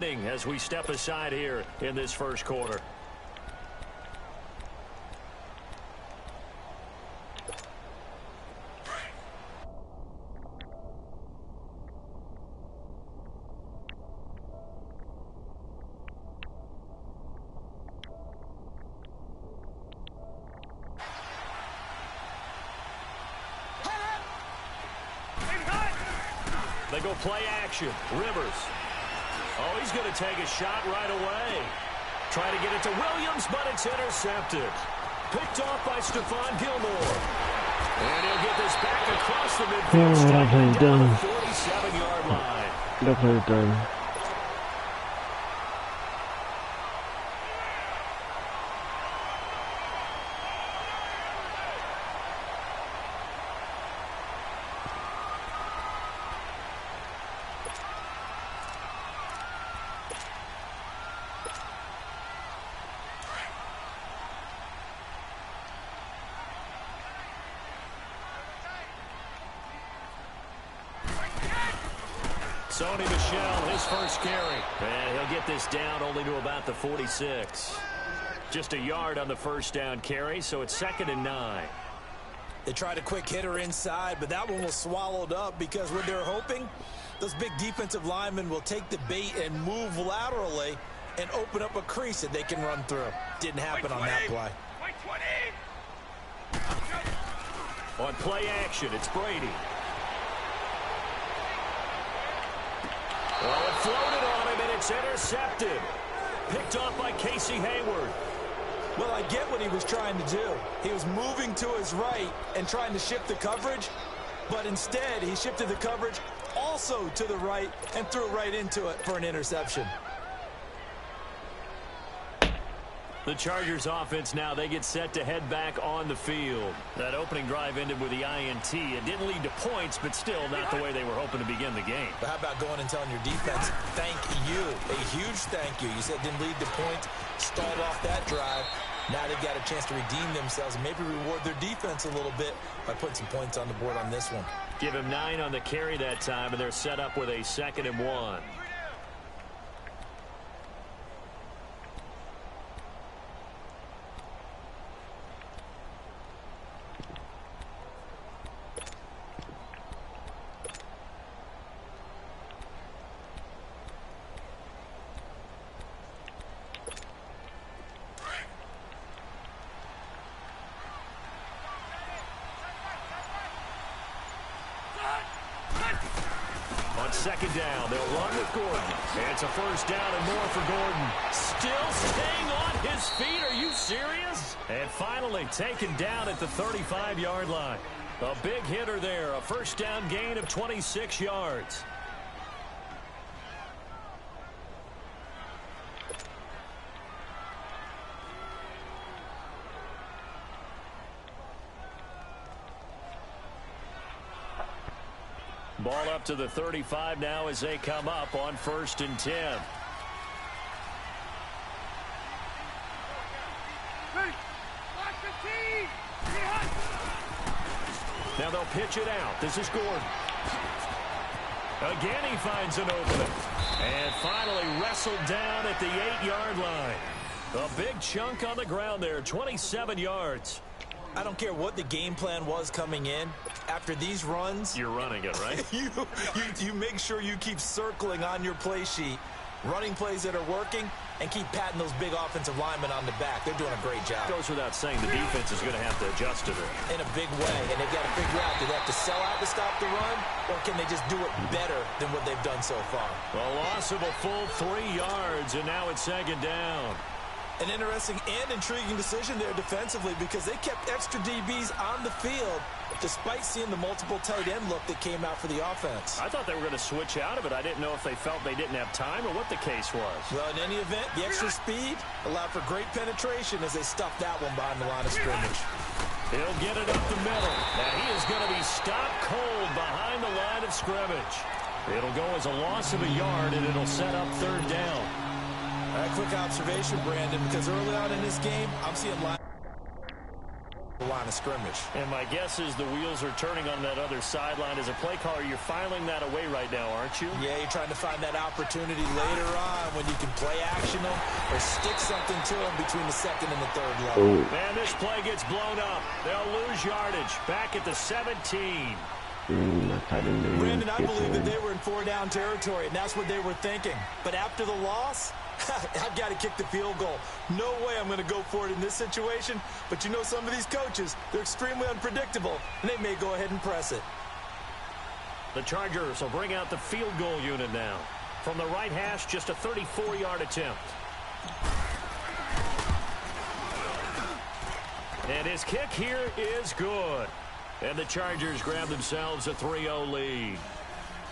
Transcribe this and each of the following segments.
standing as we step aside here in this first quarter. They go play action. Rivers. Oh, he's going to take a shot right away. Try to get it to Williams, but it's intercepted. Picked off by Stephon Gilmore. And he'll get this back across the midfield. Down the 47-yard line. Definitely done. Sony Michel, his first carry. And he'll get this down only to about the 46. Just a yard on the first down carry, so it's 2nd and 9. They tried a quick hitter inside, but that one was swallowed up because what they're hoping, those big defensive linemen will take the bait and move laterally and open up a crease that they can run through. Didn't happen on that play. On play action, it's Brady. Well, it floated on him, and it's intercepted. Picked off by Casey Hayward. Well, I get what he was trying to do. He was moving to his right and trying to shift the coverage, but instead he shifted the coverage also to the right and threw right into it for an interception. The Chargers offense now, they get set to head back on the field. That opening drive ended with the INT. It didn't lead to points, but still not the way they were hoping to begin the game. But how about going and telling your defense, thank you, a huge thank you. You said it didn't lead to points, stalled off that drive. Now they've got a chance to redeem themselves and maybe reward their defense a little bit by putting some points on the board on this one. Give him 9 on the carry that time, and they're set up with a 2nd and 1. On 2nd down, they'll run with Gordon. And it's a first down and more for Gordon. Still staying on his feet. Are you serious? And finally taken down at the 35-yard line. A big hitter there. A first down gain of 26 yards. Ball up to the 35 now as they come up on 1st and 10. Now they'll pitch it out. This is Gordon. Again he finds an opening. And finally wrestled down at the 8-yard line. A big chunk on the ground there, 27 yards. I don't care what the game plan was coming in. After these runs, you're running it, right? you make sure you keep circling on your play sheet, running plays that are working, and keep patting those big offensive linemen on the back. They're doing a great job. Goes without saying the defense is going to have to adjust to it. In a big way, and they've got to figure out, do they have to sell out to stop the run, or can they just do it better than what they've done so far? A loss of a full 3 yards, and now it's 2nd down. An interesting and intriguing decision there defensively because they kept extra DBs on the field despite seeing the multiple tight end look that came out for the offense. I thought they were going to switch out of it. I didn't know if they felt they didn't have time or what the case was. Well, in any event, the extra speed allowed for great penetration as they stuffed that one behind the line of scrimmage. He'll get it up the middle. Now he is going to be stopped cold behind the line of scrimmage. It'll go as a loss of a yard, and it'll set up 3rd down. All right, quick observation, Brandon, because early on in this game, I'm seeing the line of scrimmage. And my guess is the wheels are turning on that other sideline. As a play caller, you're filing that away right now, aren't you? Yeah, you're trying to find that opportunity later on when you can play action them or stick something to them between the second and the third level. Ooh. Man, this play gets blown up. They'll lose yardage. Back at the 17. Brandon, I believe that they were in 4-down territory, and that's what they were thinking. But after the loss, I've got to kick the field goal. No way I'm going to go for it in this situation. But you know, some of these coaches, they're extremely unpredictable, and they may go ahead and press it. The Chargers will bring out the field goal unit now. From the right hash, just a 34-yard attempt. And his kick here is good. And the Chargers grab themselves a 3-0 lead.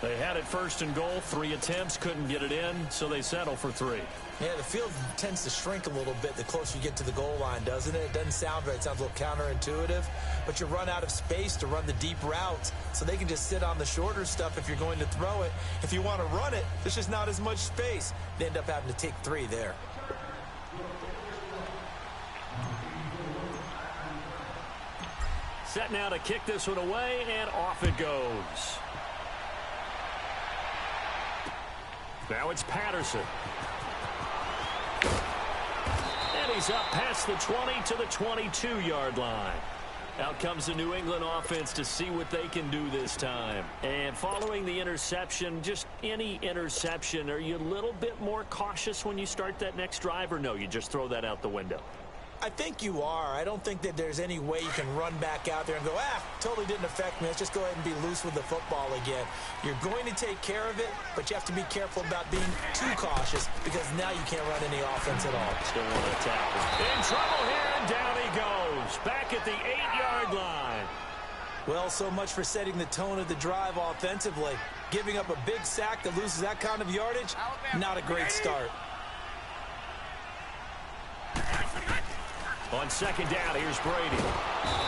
They had it first and goal, 3 attempts, couldn't get it in, so they settle for 3. Yeah, the field tends to shrink a little bit the closer you get to the goal line, doesn't it? It doesn't sound right. It sounds a little counterintuitive. But you run out of space to run the deep routes, so they can just sit on the shorter stuff if you're going to throw it. If you want to run it, there's just not as much space. They end up having to take 3 there. Set now to kick this one away, and off it goes. Now it's Patterson. And he's up past the 20 to the 22-yard line. Out comes the New England offense to see what they can do this time. And following the interception, just any interception, are you a little bit more cautious when you start that next drive, or no, you just throw that out the window? I think you are. I don't think that there's any way you can run back out there and go, totally didn't affect me. Let's just go ahead and be loose with the football again. You're going to take care of it, but you have to be careful about being too cautious because now you can't run any offense at all. Still want to tackle. In trouble here, and down he goes. Back at the 8-yard line. Well, so much for setting the tone of the drive offensively. Giving up a big sack that loses that kind of yardage, not a great start. On second down, here's Brady.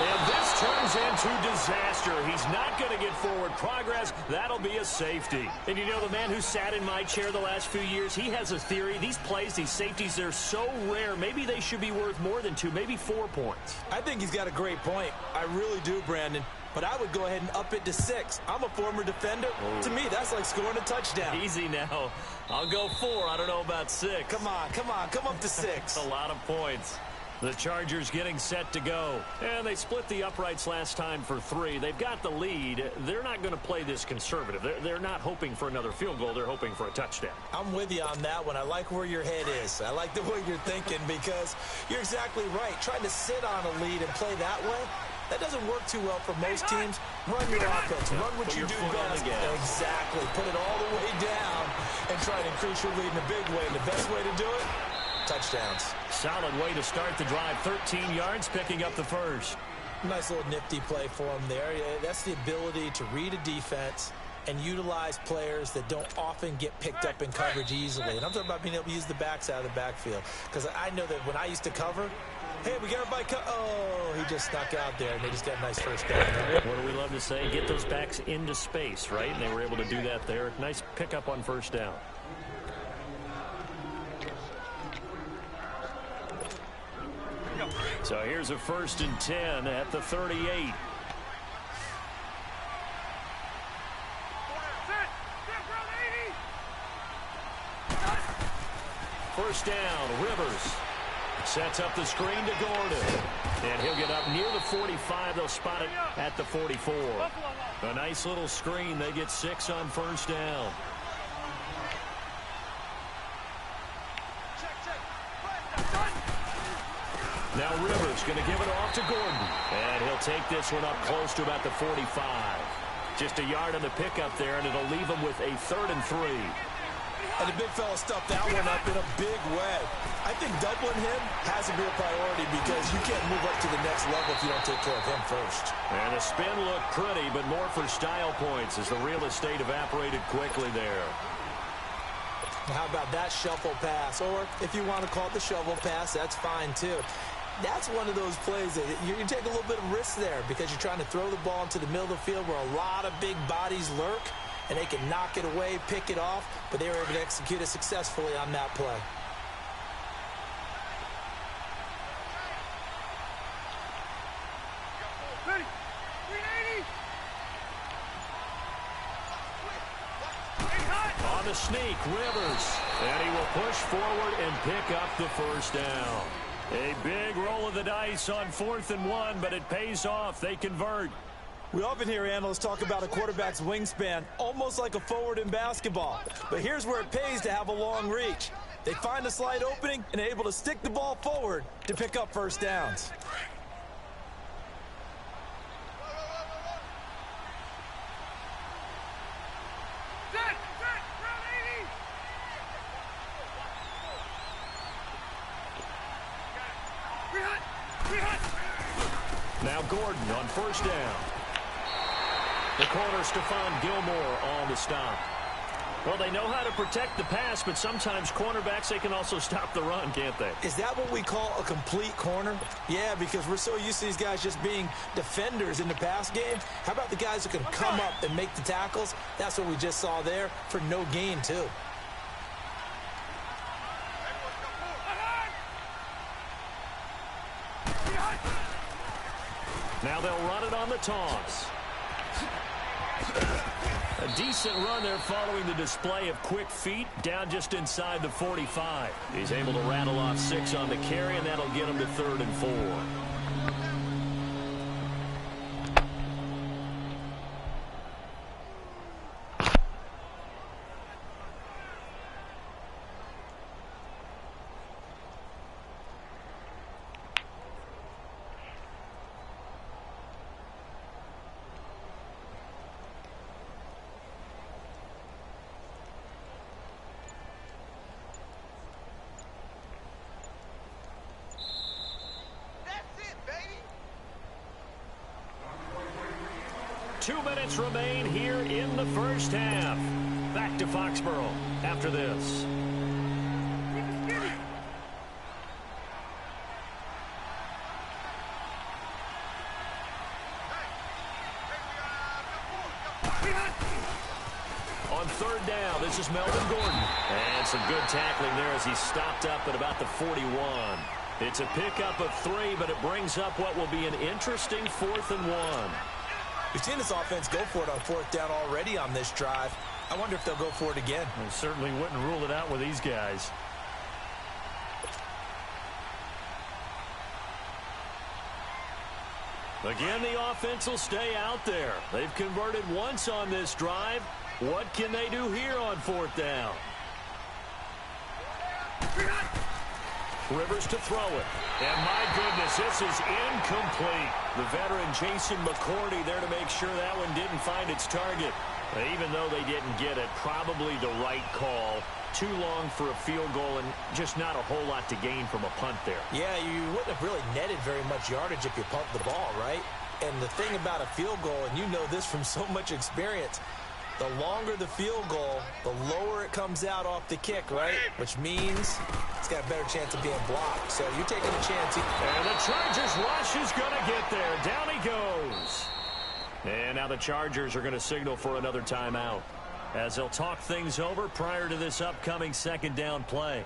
And this turns into disaster. He's not going to get forward progress. That'll be a safety. And you know, the man who sat in my chair the last few years, he has a theory. These plays, these safeties, they're so rare. Maybe they should be worth more than 2, maybe 4 points. I think he's got a great point. I really do, Brandon. But I would go ahead and up it to 6. I'm a former defender. Oh. To me, that's like scoring a touchdown. Easy now. I'll go 4. I don't know about 6. Come on. Come up to 6. That's a lot of points. The Chargers getting set to go. And they split the uprights last time for 3. They've got the lead. They're not going to play this conservative. They're not hoping for another field goal. They're hoping for a touchdown. I'm with you on that one. I like where your head is. I like the way you're thinking because you're exactly right. Trying to sit on a lead and play that way, that doesn't work too well for most teams. Run your offense. Run what you do best. Exactly. Put it all the way down and try to increase your lead in a big way. And the best way to do it, touchdowns. Solid way to start the drive. 13 yards, picking up the first. Nice little nifty play for him there. That's the ability to read a defense and utilize players that don't often get picked up in coverage easily. And I'm talking about being able to use the backs out of the backfield. Because I know that when I used to cover, hey, we got everybody oh, he just snuck out there, and they just got a nice first down. What do we love to say? Get those backs into space, right? And they were able to do that there. Nice pickup on first down. So here's a 1st and 10 at the 38. First down, Rivers. Sets up the screen to Gordon. And he'll get up near the 45. They'll spot it at the 44. A nice little screen. They get 6 on first down. Now Rivers going to give it off to Gordon. And he'll take this one up close to about the 45. Just a yard on the pickup there, and it'll leave him with a 3rd and 3. And the big fella stuffed that one up in a big way. I think doubling him has to be a priority because you can't move up to the next level if you don't take care of him first. And the spin looked pretty, but more for style points as the real estate evaporated quickly there. How about that shuffle pass? Or if you want to call it the shovel pass, that's fine too. That's one of those plays that you take a little bit of risk there because you're trying to throw the ball into the middle of the field where a lot of big bodies lurk, and they can knock it away, pick it off, but they were able to execute it successfully on that play. the sneak. Rivers. And he will push forward and pick up the first down. A big roll of the dice on 4th and 1, but it pays off. They convert. We often hear analysts talk about a quarterback's wingspan, almost like a forward in basketball. But here's where it pays to have a long reach. They find a slight opening and are able to stick the ball forward to pick up first downs. Now Gordon on first down. The corner, Stephon Gilmore, on the stop. Well, they know how to protect the pass, but sometimes cornerbacks, they can also stop the run, can't they? Is that what we call a complete corner? Yeah, because we're so used to these guys just being defenders in the pass game. How about the guys who can come up and make the tackles? That's what we just saw there for no gain, too. Now they'll run it on the toss. A decent run there following the display of quick feet down just inside the 45. He's able to rattle off 6 on the carry, and that'll get him to 3rd and 4. Two minutes remain here in the first half. Back to Foxborough after this. On 3rd down, this is Melvin Gordon. And some good tackling there as he stopped up at about the 41. It's a pickup of 3, but it brings up what will be an interesting 4th and 1. We've seen this offense go for it on 4th down already on this drive. I wonder if they'll go for it again. I certainly wouldn't rule it out with these guys. Again, the offense will stay out there. They've converted once on this drive. What can they do here on 4th down? Rivers to throw it. And my goodness, this is incomplete. The veteran Jason McCourty there to make sure that one didn't find its target. Even though they didn't get it, probably the right call. Too long for a field goal and just not a whole lot to gain from a punt there. Yeah, you wouldn't have really netted very much yardage if you pumped the ball, right? And the thing about a field goal, and you know this from so much experience, the longer the field goal, the lower it comes out off the kick, right? Which means it's got a better chance of being blocked. So you're taking a chance. And the Chargers rush is going to get there. Down he goes. And now the Chargers are going to signal for another timeout as they'll talk things over prior to this upcoming 2nd down play.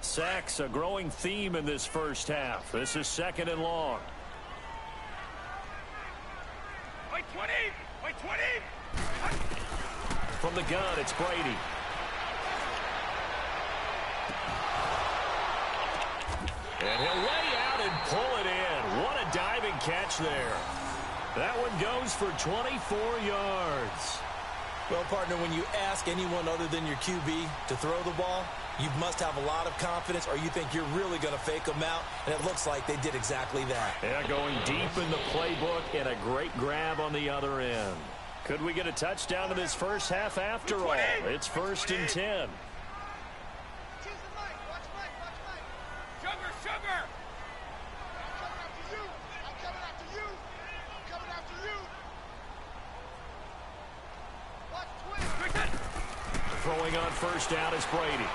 Sacks, a growing theme in this first half. This is 2nd and long. From the gun, it's Brady. And he'll lay out and pull it in. What a diving catch there. That one goes for 24 yards. Well, partner, when you ask anyone other than your QB to throw the ball, you must have a lot of confidence, or you think you're really going to fake them out, and it looks like they did exactly that. Yeah, going deep in the playbook and a great grab on the other end. Could we get a touchdown in this first half after all? It's 1st and 10. Throwing on first down is Brady.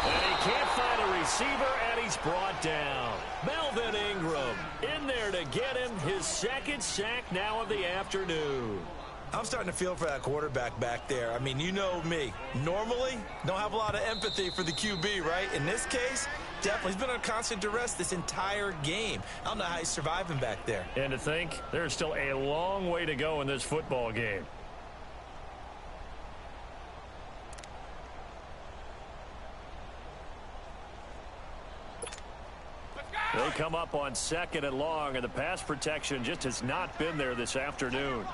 And he can't find a receiver, and he's brought down. Melvin Ingram in there to get him his 2nd sack now of the afternoon. I'm starting to feel for that quarterback back there. I mean, you know me. Normally, don't have a lot of empathy for the QB, right? In this case, definitely. He's been under constant duress this entire game. I don't know how he's surviving back there. And to think, there's still a long way to go in this football game. They come up on 2nd and long, and the pass protection just has not been there this afternoon.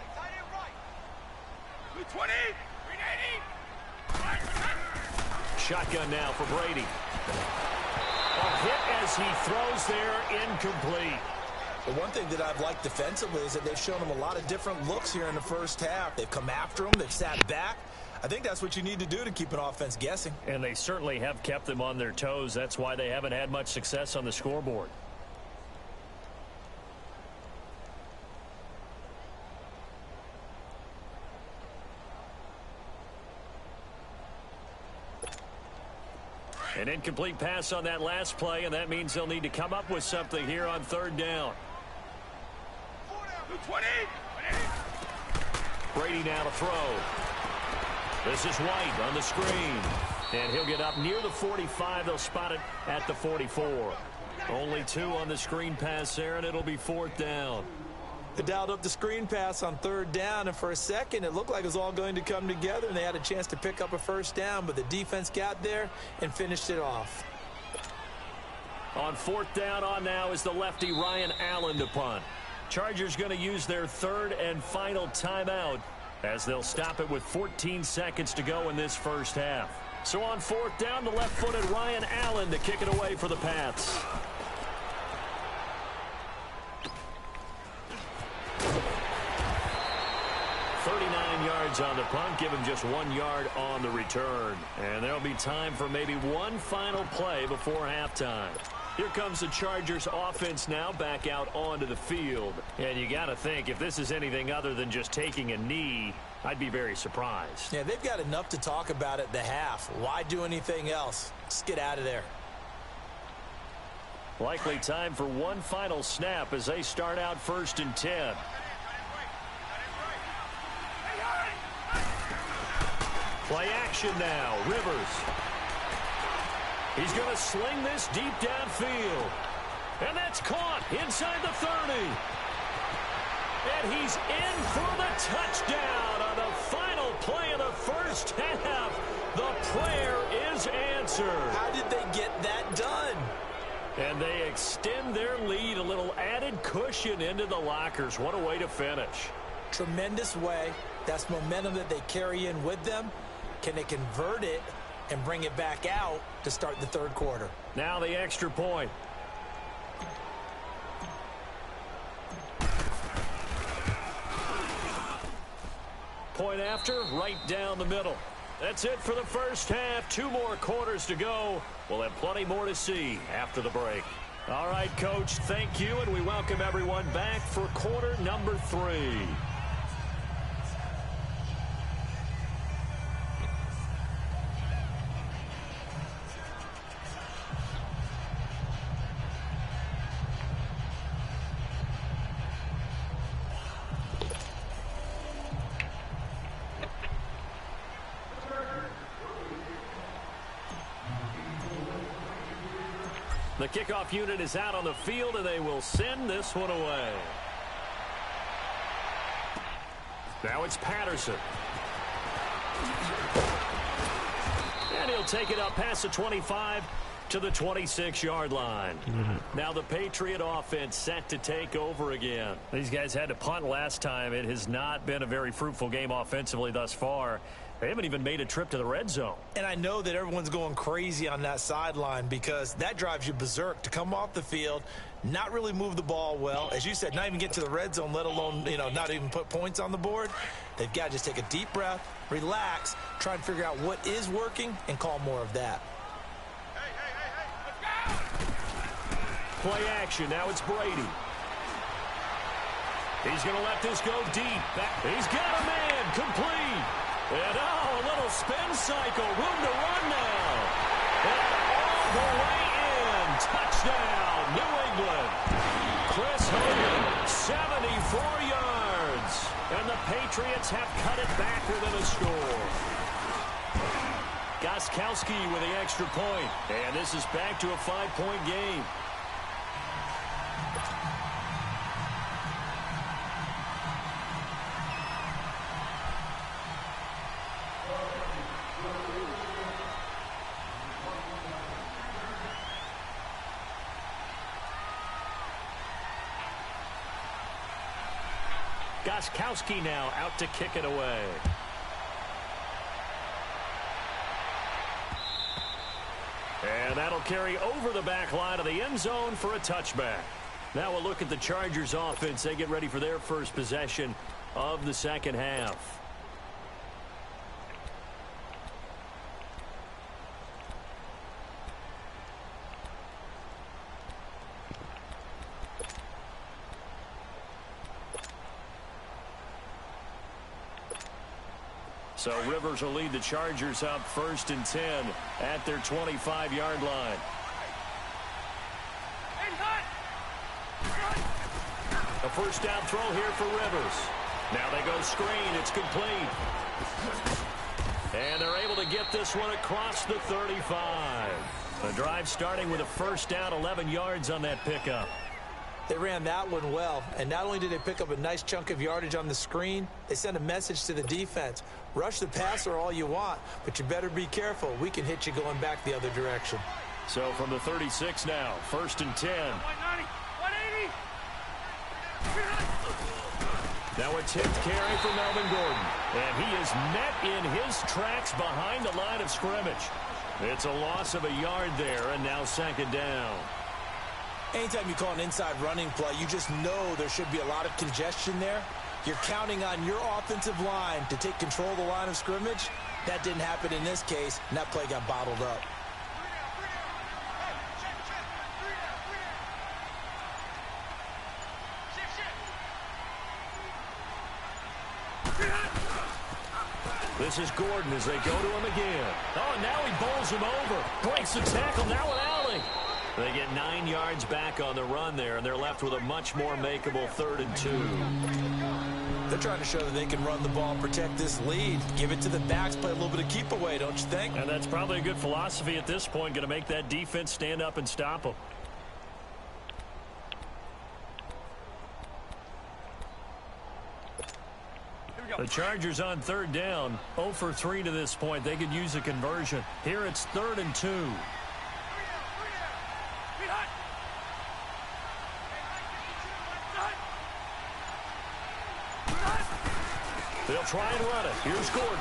Shotgun now for Brady. A hit as he throws there, incomplete. The one thing that I've liked defensively is that they've shown him a lot of different looks here in the first half. They've come after him. They've sat back. I think that's what you need to do to keep an offense guessing. And they certainly have kept them on their toes. That's why they haven't had much success on the scoreboard. An incomplete pass on that last play, and that means they'll need to come up with something here on 3rd down. Brady now to throw. This is White on the screen. And he'll get up near the 45. They'll spot it at the 44. Only 2 on the screen pass there, and it'll be 4th down. They dialed up the screen pass on 3rd down, and for a second it looked like it was all going to come together, and they had a chance to pick up a 1st down, but the defense got there and finished it off. On 4th down on now is the lefty Ryan Allen to punt. Chargers going to use their 3rd and final timeout as they'll stop it with 14 seconds to go in this first half. So on 4th down, the left-footed Ryan Allen to kick it away for the Pats. On the punt, give him just 1 yard on the return. And there'll be time for maybe one final play before halftime. Here comes the Chargers offense now back out onto the field. And you got to think, if this is anything other than just taking a knee, I'd be very surprised. Yeah, they've got enough to talk about at the half. Why do anything else? Just get out of there. Likely time for one final snap as they start out 1st and 10. Play action now. Rivers. He's going to sling this deep downfield. And that's caught inside the 30. And he's in for the touchdown on the final play of the first half. The prayer is answered. How did they get that done? And they extend their lead, a little added cushion into the lockers. What a way to finish. Tremendous way. That's momentum that they carry in with them. Can they convert it and bring it back out to start the 3rd quarter? Now the extra point. Point after, right down the middle. That's it for the first half. 2 more quarters to go. We'll have plenty more to see after the break. All right, Coach, thank you, and we welcome everyone back for quarter number 3. The kickoff unit is out on the field, and they will send this one away. Now it's Patterson. And he'll take it up past the 25 to the 26-yard line. Now the Patriot offense set to take over again. These guys had to punt last time. It has not been a very fruitful game offensively thus far. They haven't even made a trip to the red zone. And I know that everyone's going crazy on that sideline because that drives you berserk to come off the field, not really move the ball well. As you said, not even get to the red zone, let alone, not even put points on the board. They've got to just take a deep breath, relax, try and figure out what is working, and call more of that. Play action. Now it's Brady. He's going to let this go deep. He's got a man. Complete. And a little spin cycle. Room to run now. And all the way in. Touchdown, New England. Chris Hogan, 74 yards. And the Patriots have cut it back within a score. Gostkowski with the extra point. And this is back to a 5-point game. Gostkowski now out to kick it away. And that'll carry over the back line of the end zone for a touchback. Now we'll look at the Chargers offense. They get ready for their first possession of the second half. So Rivers will lead the Chargers up 1st and 10 at their 25-yard line. A first down throw here for Rivers. Now they go screen. It's complete. And they're able to get this one across the 35. The drive starting with a first down, 11 yards on that pickup. They ran that one well, and not only did they pick up a nice chunk of yardage on the screen, they sent a message to the defense. Rush the passer all you want, but you better be careful. We can hit you going back the other direction. So from the 36 now, 1st and 10. 180. Now a 10th carry for Melvin Gordon. And he is met in his tracks behind the line of scrimmage. It's a loss of a yard there, and now 2nd down. Anytime you call an inside running play, you just know there should be a lot of congestion there. You're counting on your offensive line to take control of the line of scrimmage. That didn't happen in this case, and that play got bottled up. This is Gordon as they go to him again. Oh, and now he bowls him over. Breaks the tackle, now an alley. They get 9 yards back on the run there, and they're left with a much more makeable 3rd and 2. They're trying to show that they can run the ball and protect this lead. Give it to the backs, play a little bit of keep away, don't you think? And that's probably a good philosophy at this point, going to make that defense stand up and stop them. The Chargers on 3rd down, 0 for 3 to this point. They could use a conversion. Here it's 3rd and 2. They'll try and run it. Here's Gordon.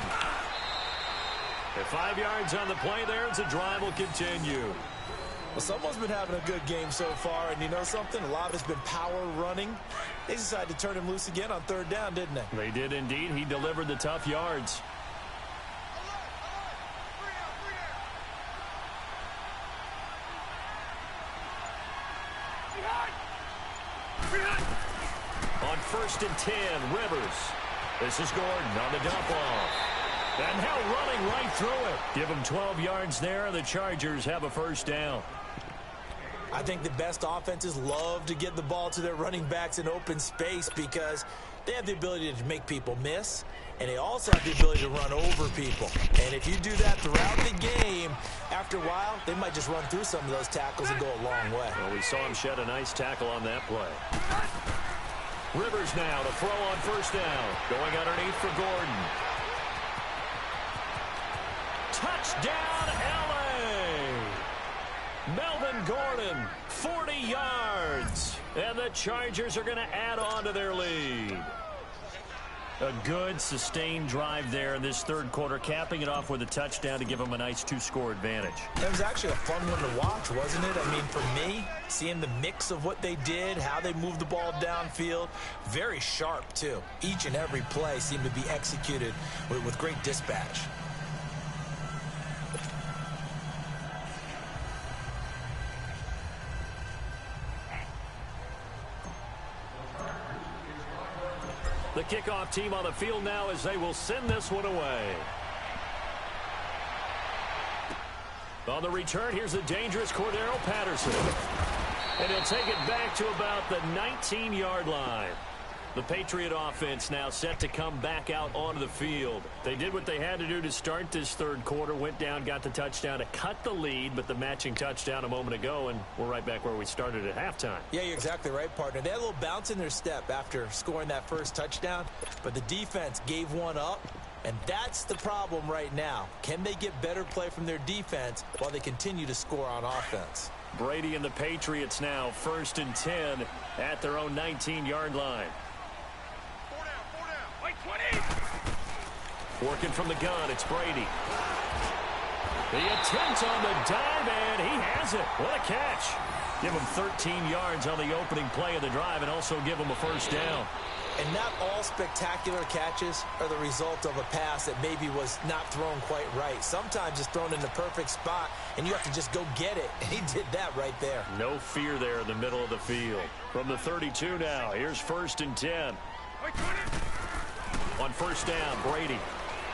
At 5 yards on the play there, as the drive will continue. Well, someone's been having a good game so far, and you know something? A lot of it's been power running. They decided to turn him loose again on 3rd down, didn't they? They did indeed. He delivered the tough yards. On 1st and 10, Rivers. This is Gordon on the dump off. And now running right through it. Give him 12 yards there, and the Chargers have a first down. I think the best offenses love to get the ball to their running backs in open space because they have the ability to make people miss, and they also have the ability to run over people. And if you do that throughout the game, after a while, they might just run through some of those tackles and go a long way. Well, we saw him shed a nice tackle on that play. Rivers now to throw on 1st down. Going underneath for Gordon. Touchdown, L.A. Melvin Gordon, 40 yards. And the Chargers are going to add on to their lead. A good, sustained drive there in this 3rd quarter, capping it off with a touchdown to give them a nice 2-score advantage. It was actually a fun one to watch, wasn't it? I mean, for me, seeing the mix of what they did, how they moved the ball downfield, very sharp, too. Each and every play seemed to be executed with great dispatch. The kickoff team on the field now as they will send this one away. On the return, here's the dangerous Cordero Patterson. And he'll take it back to about the 19-yard line. The Patriot offense now set to come back out onto the field. They did what they had to do to start this third quarter, went down, got the touchdown to cut the lead, but the matching touchdown a moment ago, and we're right back where we started at halftime. Yeah, you're exactly right, partner. They had a little bounce in their step after scoring that first touchdown, but the defense gave one up, and that's the problem right now. Can they get better play from their defense while they continue to score on offense? Brady and the Patriots now 1st and 10 at their own 19-yard line. Working from the gun, it's Brady. The attempt on the dive, and he has it. What a catch. Give him 13 yards on the opening play of the drive and also give him a first down. And not all spectacular catches are the result of a pass that maybe was not thrown quite right. Sometimes it's thrown in the perfect spot, and you have to just go get it. And he did that right there. No fear there in the middle of the field. From the 32 now, here's 1st and 10. On first down, Brady.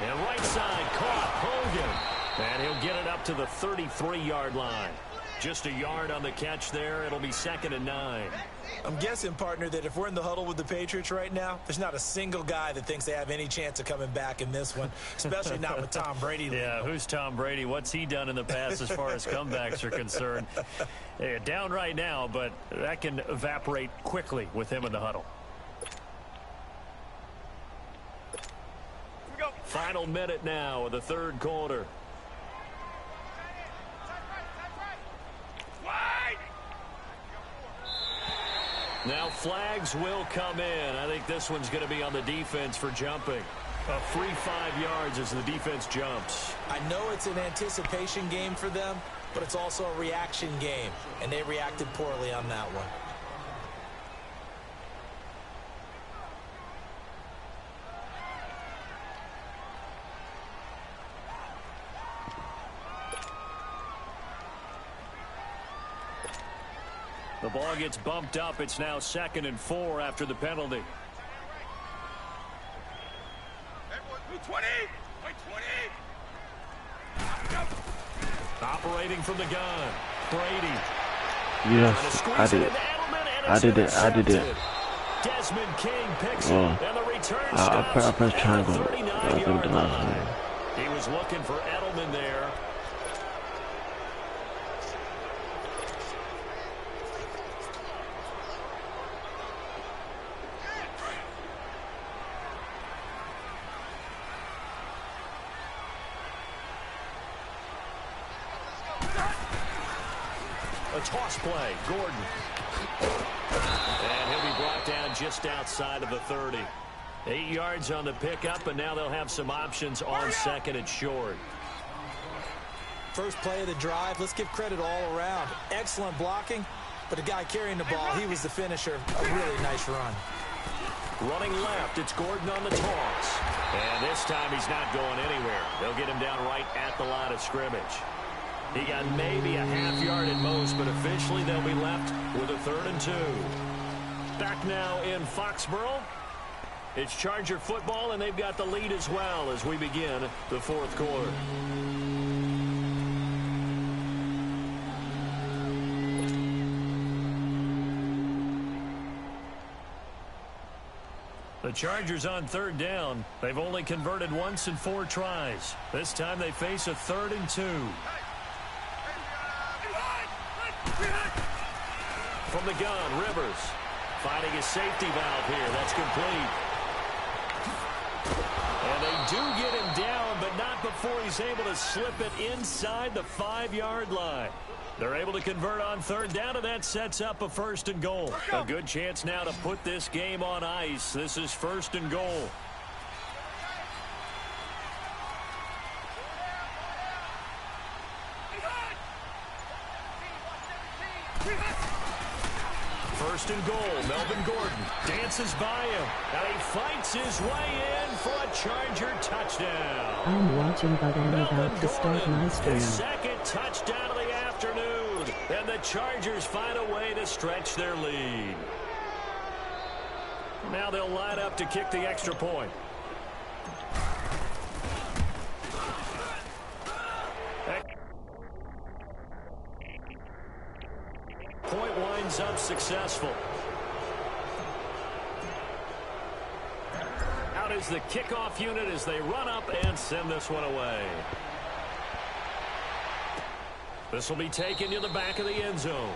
And right side, caught Hogan. And he'll get it up to the 33-yard line. Just a yard on the catch there. It'll be 2nd and 9. I'm guessing, partner, that if we're in the huddle with the Patriots right now, there's not a single guy that thinks they have any chance of coming back in this one, especially not with Tom Brady. Yeah, who's Tom Brady? What's he done in the past as far as comebacks are concerned? Yeah, down right now, but that can evaporate quickly with him in the huddle. Final minute now of the third quarter. Now flags will come in. I think this one's going to be on the defense for jumping. A free 5 yards as the defense jumps. I know it's an anticipation game for them, but it's also a reaction game, and they reacted poorly on that one. The ball gets bumped up. It's now 2nd and 4 after the penalty. 20! Operating from the gun. Brady. Yes, I did. I did it. Desmond King picks it, and the return stops I pressed triangle. at the 39-yard line. He was looking for Edelman there. A toss play, Gordon. And he'll be brought down just outside of the 30. 8 yards on the pickup, and now they'll have some options on 2nd and short. First play of the drive, let's give credit all around. Excellent blocking, but the guy carrying the ball, he was the finisher. A really nice run. Running left, it's Gordon on the toss. And this time he's not going anywhere. They'll get him down right at the line of scrimmage. He got maybe a half yard at most, but officially they'll be left with a 3rd and 2. Back now in Foxborough. It's Charger football, and they've got the lead as well as we begin the fourth quarter. The Chargers on 3rd down. They've only converted once in 4 tries. This time they face a 3rd and 2. From the gun, Rivers finding his safety valve here. That's complete. And they do get him down, but not before he's able to slip it inside the 5-yard line. They're able to convert on 3rd down, and that sets up a 1st and goal. A good chance now to put this game on ice. This is 1st and goal. First and goal, Melvin Gordon dances by him, and he fights his way in for a Charger touchdown. I'm watching, but I'm about to start my stream. His 2nd touchdown of the afternoon, and the Chargers find a way to stretch their lead. Now they'll line up to kick the extra point. Point winds up successful. is the kickoff unit as they run up and send this one away. This will be taken to the back of the end zone.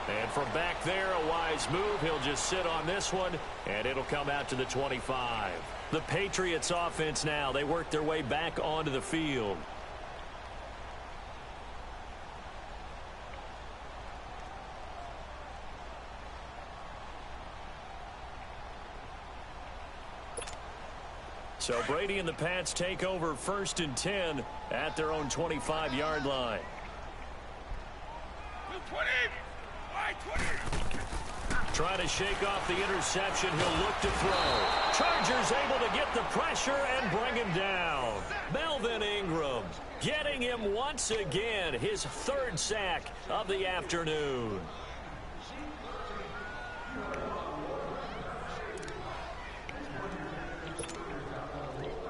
And from back there, a wise move. He'll just sit on this one, and it'll come out to the 25. The Patriots offense now, they work their way back onto the field. So Brady and the Pats take over 1st and 10 at their own 25-yard line. 20. Trying to shake off the interception. He'll look to throw. Chargers able to get the pressure and bring him down. Melvin Ingram getting him once again, his 3rd sack of the afternoon.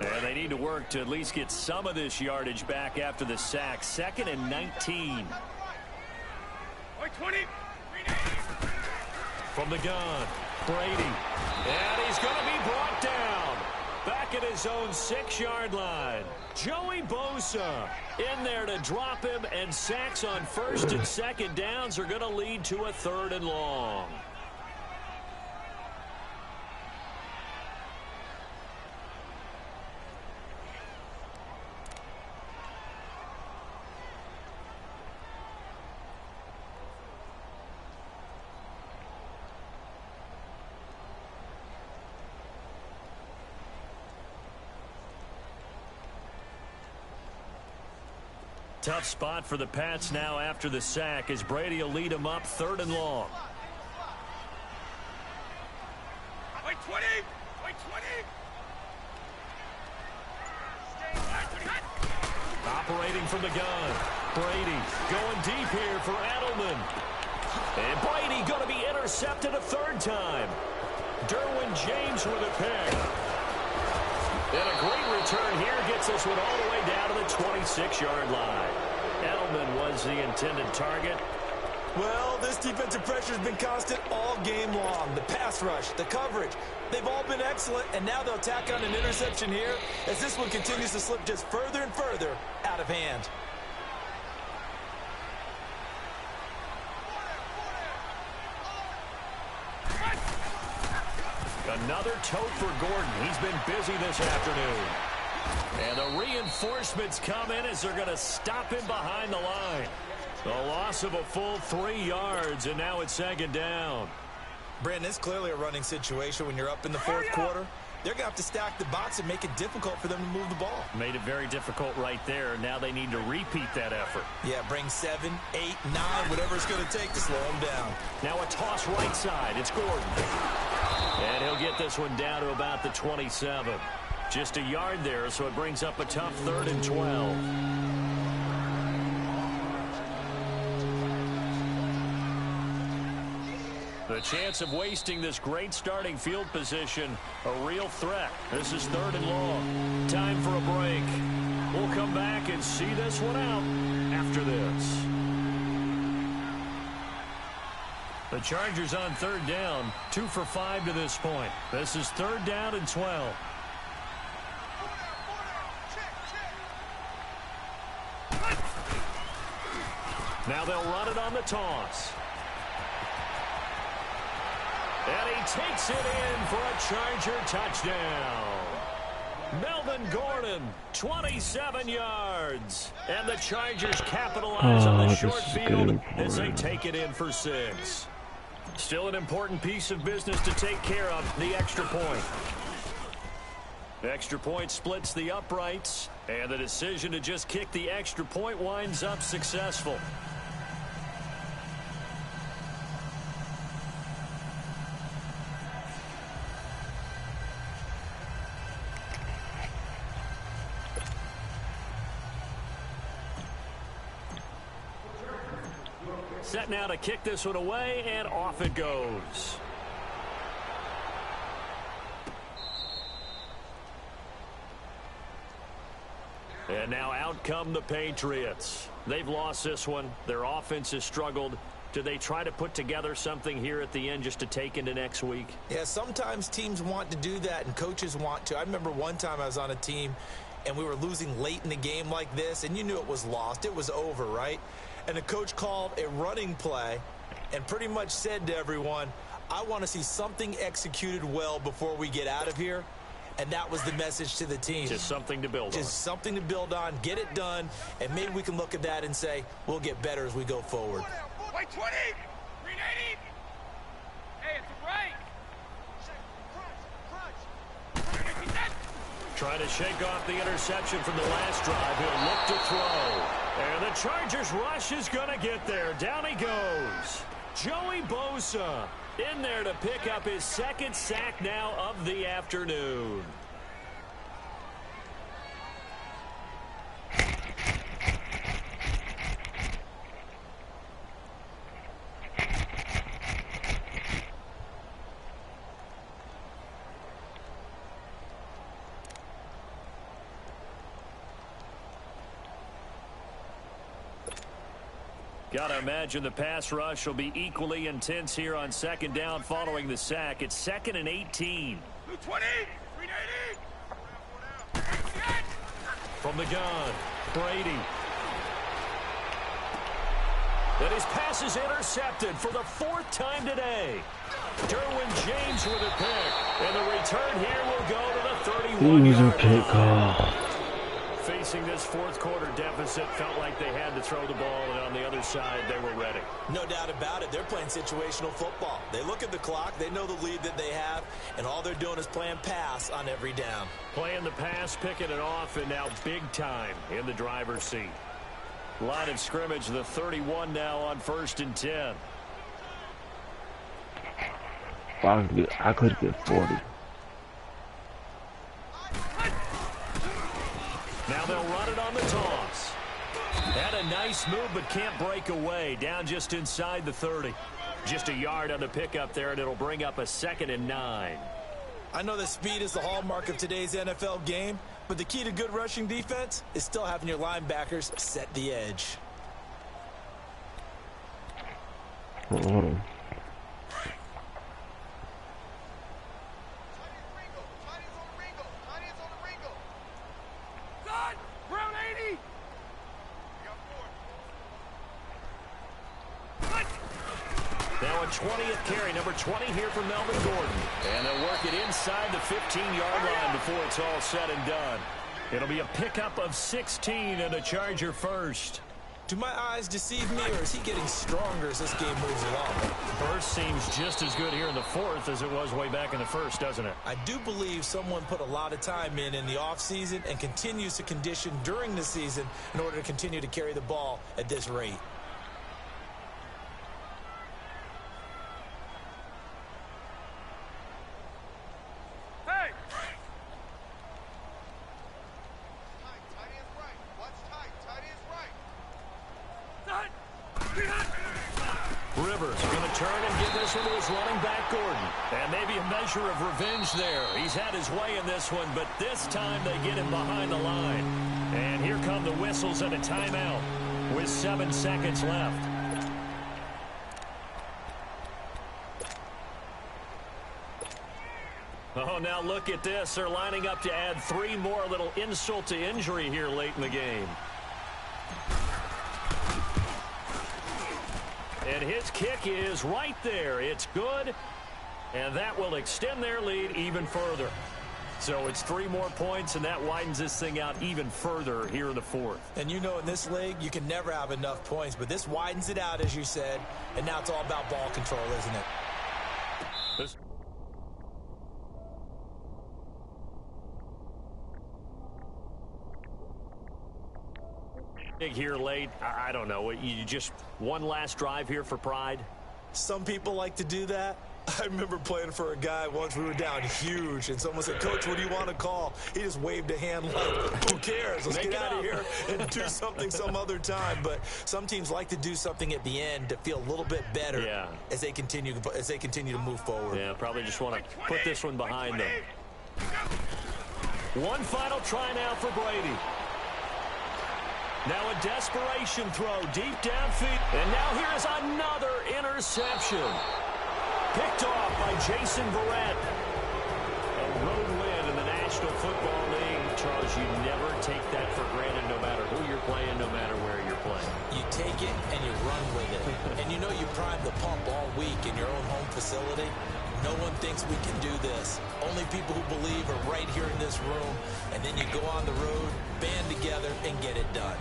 And they need to work to at least get some of this yardage back after the sack. 2nd and 19. 20. From the gun, Brady. And he's going to be brought down. Back at his own 6-yard line. Joey Bosa in there to drop him, and sacks on 1st and 2nd downs are going to lead to a 3rd and long. Tough spot for the Pats now after the sack as Brady will lead them up 3rd and long. 20. Operating from the gun. Brady going deep here for Edelman. And Brady going to be intercepted a 3rd time. Derwin James with a pick. And a great return here gets this one all the way down to the 26-yard line. Edelman was the intended target. Well, this defensive pressure has been constant all game long. The pass rush, the coverage, they've all been excellent, and now they'll tack on an interception here as this one continues to slip just further and further out of hand. Another tote for Gordon. He's been busy this afternoon. And the reinforcements come in as they're going to stop him behind the line. A loss of a full 3 yards, and now it's 2nd down. Brandon, it's clearly a running situation when you're up in the 4th quarter. They're going to have to stack the box and make it difficult for them to move the ball. Made it very difficult right there. Now they need to repeat that effort. Yeah, bring 7, 8, 9, whatever it's going to take to slow them down. Now a toss right side. It's Gordon. And he'll get this one down to about the 27. Just a yard there, so it brings up a tough 3rd and 12. The chance of wasting this great starting field position, a real threat. This is 3rd and long. Time for a break. We'll come back and see this one out after this. The Chargers on 3rd down, 2 for 5 to this point. This is 3rd down and 12. Now they'll run it on the toss. And he takes it in for a Charger touchdown. Melvin Gordon, 27 yards. And the Chargers capitalize on the short field as they take it in for 6. Still an important piece of business to take care of, the extra point. The extra point splits the uprights, and the decision to just kick the extra point winds up successful. Set now to kick this one away, and off it goes. And now out come the Patriots. They've lost this one. Their offense has struggled. Do they try to put together something here at the end just to take into next week? Yeah, sometimes teams want to do that and coaches want to. I remember one time I was on a team and we were losing late in the game like this, and you knew it was lost. It was over, right? And the coach called a running play and pretty much said to everyone, I want to see something executed well before we get out of here. And that was the message to the team. Just something to build on. Just something to build on, get it done, and maybe we can look at that and say, we'll get better as we go forward. White 20! 390! Hey, it's a right! Trying to shake off the interception from the last drive. He'll look to throw. And the Chargers rush is going to get there. Down he goes. Joey Bosa in there to pick up his second sack now of the afternoon. Got to imagine the pass rush will be equally intense here on second down following the sack. It's 2nd and 18. 220! 390! From the gun, Brady. And his pass is intercepted for the 4th time today. Derwin James with a pick. And the return here will go to the 31-yard line. Facing this fourth quarter deficit, felt like they had to throw the ball, and on the other side, they were ready. No doubt about it. They're playing situational football. They look at the clock, they know the lead that they have, and all they're doing is playing pass on every down. Playing the pass, picking it off, and now big time in the driver's seat. Line of scrimmage, the 31 now on 1st and 10. I could get 40. Now they'll run it on the toss. Had a nice move, but can't break away. Down just inside the 30. Just a yard on the pickup there, and it'll bring up a 2nd and 9. I know that speed is the hallmark of today's NFL game, but the key to good rushing defense is still having your linebackers set the edge. Hold on. Now a 20th carry, number 20 here for Melvin Gordon. And they'll work it inside the 15-yard line before it's all said and done. It'll be a pickup of 16 and a Charger first. Do my eyes deceive me, or is he getting stronger as this game moves along? Burst seems just as good here in the 4th as it was way back in the 1st, doesn't it? I do believe someone put a lot of time in the offseason and continues to condition during the season in order to continue to carry the ball at this rate. Rivers going to turn and give this one to his running back, Gordon. And maybe a measure of revenge there. He's had his way in this one, but this time they get him behind the line. And here come the whistles and a timeout with 7 seconds left. Oh, now look at this. They're lining up to add 3 more, a little insult to injury here late in the game. And his kick is right there. It's good, and that will extend their lead even further. So it's 3 more points, and that widens this thing out even further here in the 4th. And you know in this league, you can never have enough points, but this widens it out, as you said, and now it's all about ball control, isn't it? Big here late. I don't know. You just one last drive here for pride? Some people like to do that. I remember playing for a guy once. We were down huge, and someone said, "Coach, what do you want to call?" He just waved a hand like, "Who cares? Let's get out of here and do something some other time." But some teams like to do something at the end to feel a little bit better as they continue to move forward. Yeah, probably just want to put this one behind them. One final try now for Brady. Now a desperation throw deep downfield. And now here is another interception. Picked off by Jason Verrett. A road win in the National Football League. Charles, you never take that for granted no matter who you're playing, no matter where you're playing. You take it and you run with it. And you know you prime the pump all week in your own home facility. No one thinks we can do this. Only people who believe are right here in this room. And then you go on the road, band together, and get it done.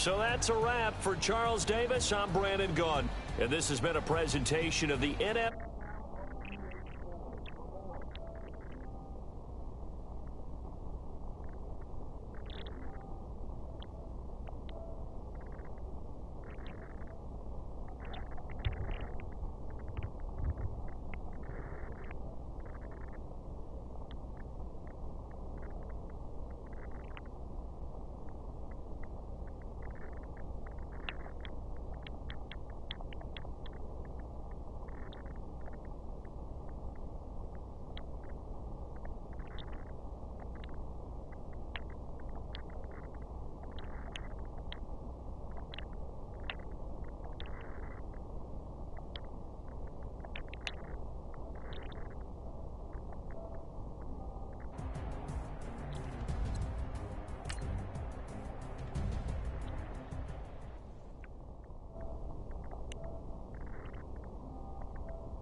So that's a wrap for Charles Davis. I'm Brandon Gaudin. And this has been a presentation of the NFL.